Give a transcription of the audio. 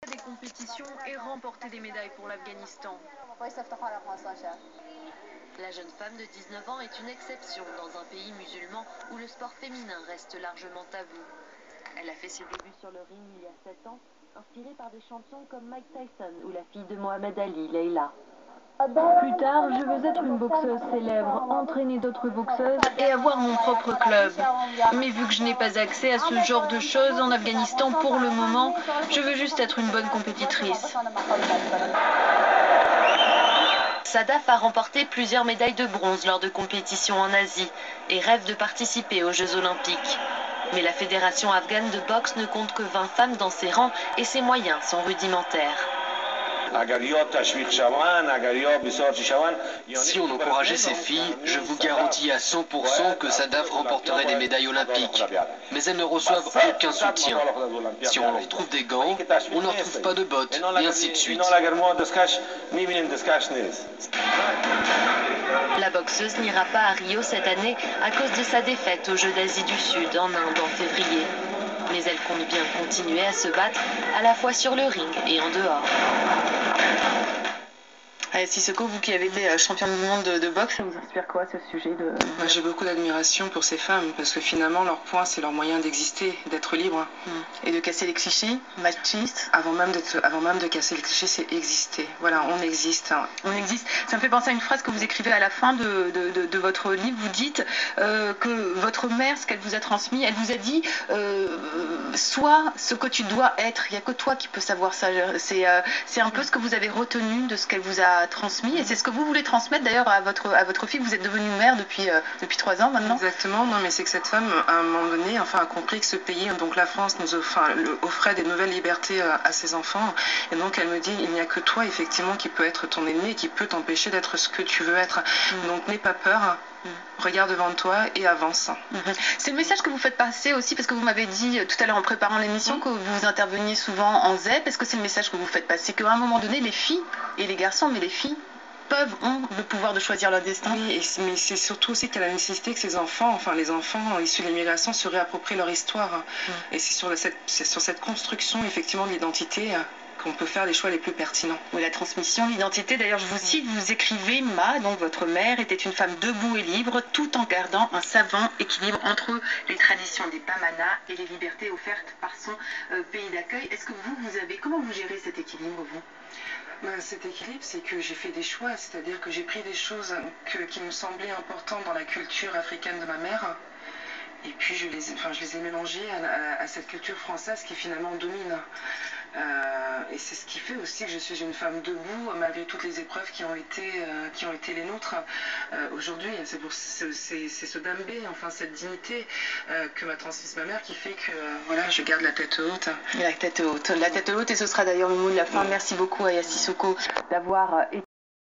des compétitions et remporter des médailles pour l'Afghanistan. La jeune femme de 19 ans est une exception dans un pays musulman où le sport féminin reste largement tabou. Elle a fait ses débuts sur le ring il y a 7 ans, inspirée par des champions comme Mike Tyson ou la fille de Mohamed Ali, Leila. Plus tard, je veux être une boxeuse célèbre, entraîner d'autres boxeuses et avoir mon propre club. Mais vu que je n'ai pas accès à ce genre de choses en Afghanistan pour le moment, je veux juste être une bonne compétitrice. Sadaf a remporté plusieurs médailles de bronze lors de compétitions en Asie et rêve de participer aux Jeux Olympiques. Mais la fédération afghane de boxe ne compte que 20 femmes dans ses rangs et ses moyens sont rudimentaires. Si on encourageait ces filles, je vous garantis à 100% que Sadaf remporterait des médailles olympiques. Mais elles ne reçoivent aucun soutien. Si on leur trouve des gants, on ne leur trouve pas de bottes, et ainsi de suite. La boxeuse n'ira pas à Rio cette année à cause de sa défaite aux Jeux d'Asie du Sud en Inde en février. Mais elle compte bien continuer à se battre à la fois sur le ring et en dehors. Sissoko, vous qui avez été championne du monde de boxe, ça vous inspire quoi ce sujet de... Moi, j'ai beaucoup d'admiration pour ces femmes parce que finalement leur point c'est leur moyen d'exister, d'être libre. Et de casser les clichés machistes. Avant même de casser les clichés, c'est exister. Voilà, on existe. On existe. Ça me fait penser à une phrase que vous écrivez à la fin de votre livre. Vous dites que votre mère, ce qu'elle vous a transmis, elle vous a dit sois ce que tu dois être. Il n'y a que toi qui peux savoir ça. C'est un peu ce que vous avez retenu de ce qu'elle vous a transmis et c'est ce que vous voulez transmettre d'ailleurs à votre fille. Vous êtes devenue mère depuis 3 ans maintenant. Exactement. Non, mais c'est que cette femme à un moment donné a compris que ce pays, donc la France, nous offrait des nouvelles libertés à ses enfants, et donc elle me dit il n'y a que toi effectivement qui peut être ton ennemi et qui peut t'empêcher d'être ce que tu veux être. Donc n'aie pas peur. Regarde devant toi et avance. C'est le message que vous faites passer aussi, parce que vous m'avez dit tout à l'heure en préparant l'émission que vous interveniez souvent en ZEP. Est-ce que c'est le message que vous faites passer qu'à un moment donné les filles et les garçons, mais les filles ont le pouvoir de choisir leur destin? Oui, mais c'est surtout aussi qu'il y a la nécessité que ces enfants, les enfants issus de l'immigration se réapproprient leur histoire. Et c'est sur cette construction effectivement de l'identité qu'on peut faire les choix les plus pertinents. Oui, la transmission, l'identité. D'ailleurs, je vous cite, vous écrivez, Ma, donc votre mère, était une femme debout et libre, tout en gardant un savant équilibre entre les traditions des Pamana et les libertés offertes par son pays d'accueil. Est-ce que comment vous gérez cet équilibre, vous? Cet équilibre, c'est que j'ai fait des choix, c'est-à-dire que j'ai pris des choses qui me semblaient importantes dans la culture africaine de ma mère, et puis je les ai mélangées à cette culture française qui finalement domine. Et c'est ce qui fait aussi que je suis une femme debout malgré toutes les épreuves qui ont été les nôtres aujourd'hui. C'est ce dambé, cette dignité que m'a transmise ma mère qui fait que je garde la tête haute. La tête haute, et ce sera d'ailleurs le mot de la fin. Merci beaucoup Aya Sissoko d'avoir été